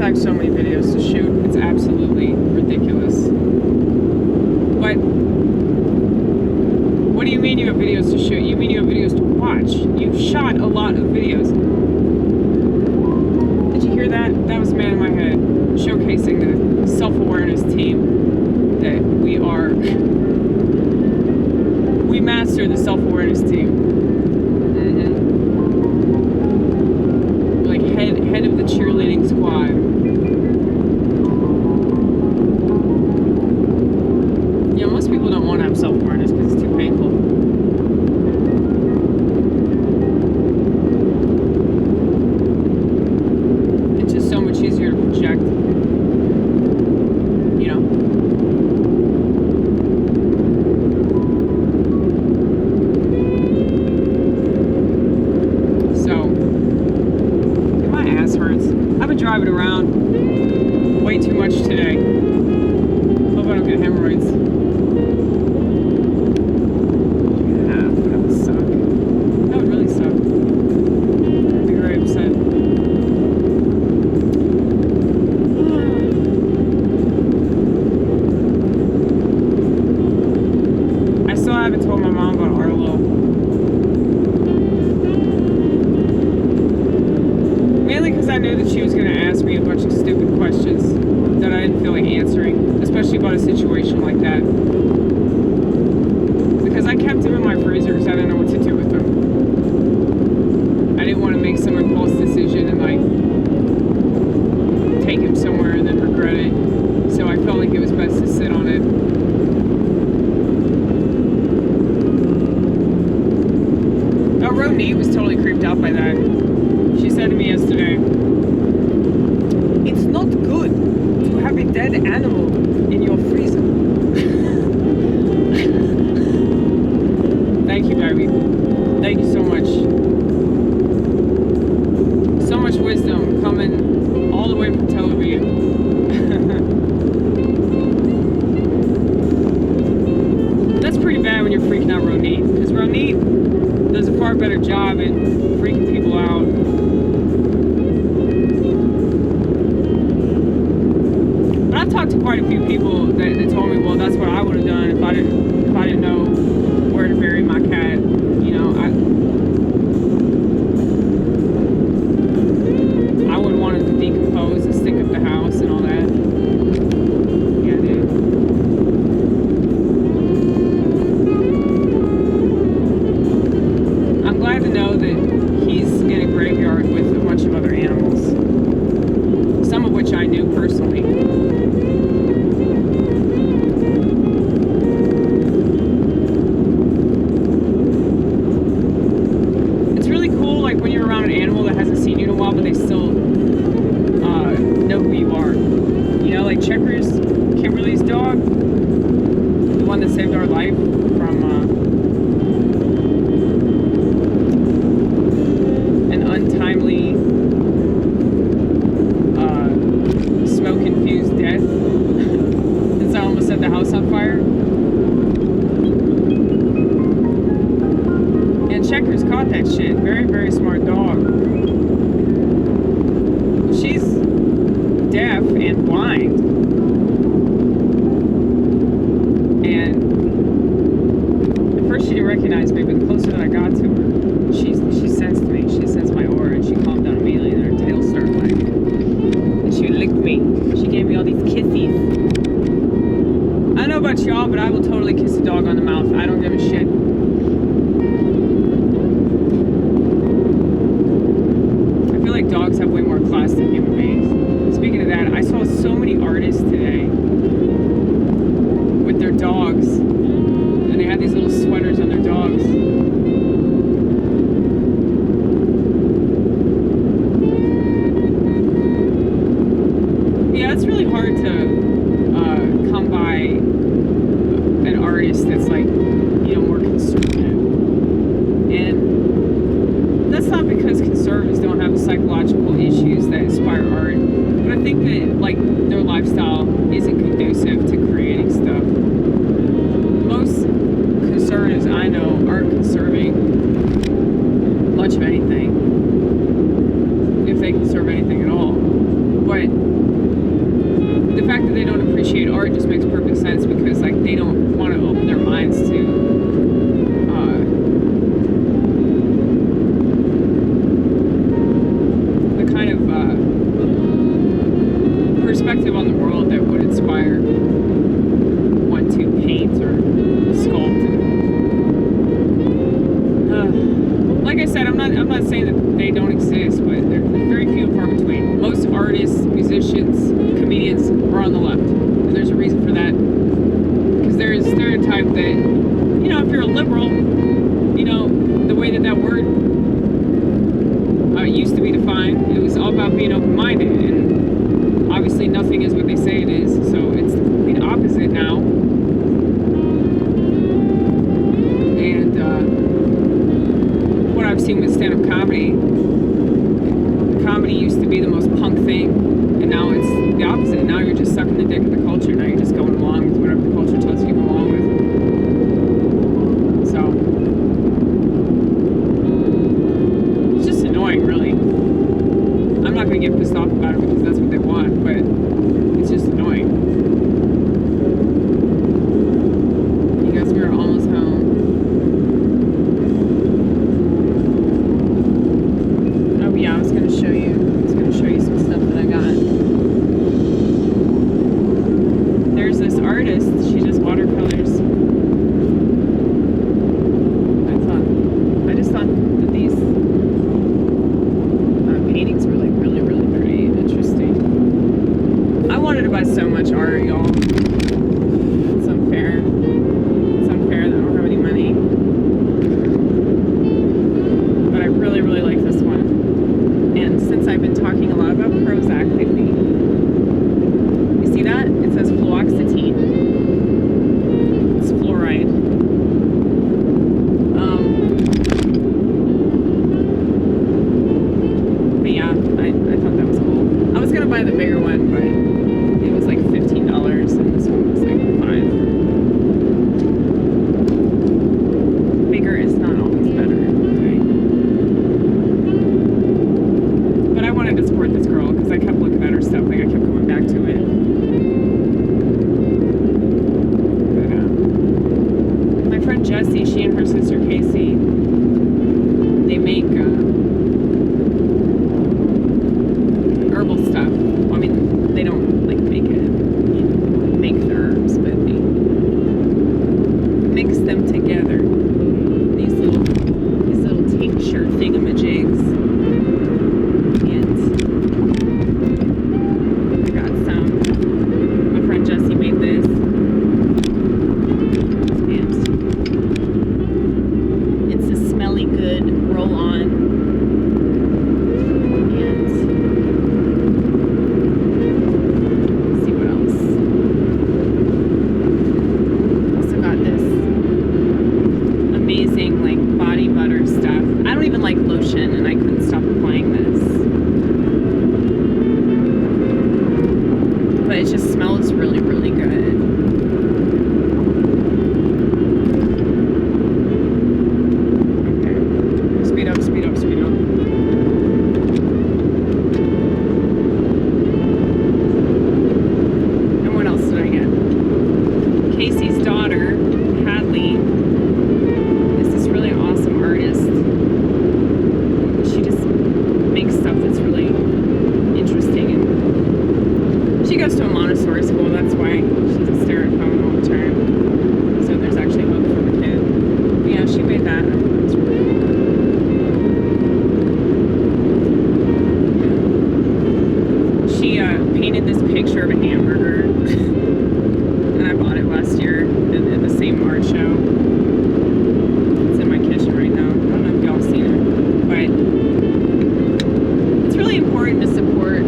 have so many videos to shoot. It's absolutely ridiculous. But what do you mean you have videos to shoot? You mean you have videos to watch. You've shot a lot of videos. Did you hear that? That was Man in My Head, showcasing the self-awareness team that we are. We master the self-awareness team. Like head of the cheerleading squad. Yeah, most people don't want to have self-awareness because it's too painful. It's just so much easier to project. You know? So, my ass hurts. I've been driving around way too much today. Hope I don't get hemorrhoids. Yeah, that would suck. That would really suck. I'd be very upset. I still haven't told my mom about Arlo. Mainly because I knew that she was going to ask me a bunch of stupid questions that I didn't feel like answering, especially about a situation like that. Because I kept him in my freezer because I didn't know what to do with him. I didn't want to make some impulse decision and like take him somewhere and then regret it. So I felt like it was best to sit on it. Oh, Ronnit was totally creeped out by that. She said to me yesterday, "It's not good to have a dead animal in your freezer." Thank you, baby. Thank you so much. So much wisdom coming all the way from Tel Aviv. That's pretty bad when you're freaking out Ronnit, because Ronnit does a far better job at freaking people out. But I've talked to quite a few people that told me, well, that's what I would have done if I didn't know where to bury my cat. You know, I would have wanted to decompose and stick up the house and all that. Yeah, dude. I'm glad to know that he's in a graveyard with a bunch of other animals, some of which I knew personally. It's really cool, like when you're around an animal that hasn't seen you in a while, but they still know who you are. You know, like Checkers, Kimberly's dog, the one that saved our life from an untimely smoke-infused death. Since I almost set the house on fire. And Checkers caught that shit. Very, very smart dog. She's deaf and blind. And at first she didn't recognize me, but the closer that I got to her, she sensed me. She sensed my aura, and she calmed down immediately, and her tail started wagging. And she licked me. She gave me all these kisses. I don't know about y'all, but I will totally kiss a dog on the mouth. I don't give a shit. I feel like dogs have way more class than human beings. Speaking of that, I saw so many artists today with their dogs, and they had these little sweaters on their dogs. Yeah, it's really hard to come by an artist that's like, you know, more conservative. And that's not because conservatives don't have psychological issues that inspire art, but I think that like their lifestyle art just makes perfect sense because like they don't want to open their minds to the kind of perspective on the world that would inspire one to paint or sculpt. Like I said, I'm not saying that they don't exist, but they're very few and far between. Most artists, musicians, comedians are on the left, and there's a reason for that. Because there is a stereotype that, you know, if you're a liberal, you know, the way that word used to be defined, it was all about being open-minded, and obviously nothing is what they say it is, so it's the complete opposite now. And what I've seen with stand-up comedy used to be the most punk thing, and now it's the opposite. Now you're just sucking the dick of the culture. Now you're just going along with whatever the culture tells you to go along with. So it's just annoying, really. I'm not going to get pissed off about it because that's what they want, but it's just annoying. You guys, we're almost home. Oh yeah, I was going to show you some stuff that I got. There's this artist, she does watercolors. I just thought that these paintings were like really, really pretty and interesting. I wanted to buy so much art, y'all. It's unfair. It's unfair that I don't have any money. But I really, really like this one. And since I've been talking a lot about Prozac lately, you see that? It says fluoxetine. It's fluoride. But yeah, I thought that was cool. I was gonna buy the bigger one, but it was like $15, and this one was like $5. Bigger is not always better, okay? But I wanted to support this girl because I kept looking at her stuff, like I kept going back to it. But my friend Jessie, she and her sister Casey, they make herbal stuff. Well, I mean, they don't like make it, make the herbs, but they mix them together. These little tincture thingamajigs. And I got some. My friend Jessie made this. And it's a smelly good roll-on. And let's see what else. Also got this amazing like body butter stuff. I don't even like lotion, and I couldn't stop applying this. But it just smells really, really good. Okay. Speed up, speed up, speed up. And what else did I get? Casey's daughter, Hadley, is this really awesome artist. She just makes stuff that's really interesting, and she goes to a Montessori school. That's why she doesn't stare at phone all the time. So there's actually hope for the kid. But yeah, she made that. That was really cool. Yeah. She painted this picture of a hamburger, and I bought it last year at the same art show. It's in my kitchen right now. I don't know if y'all seen it, but it's really important to support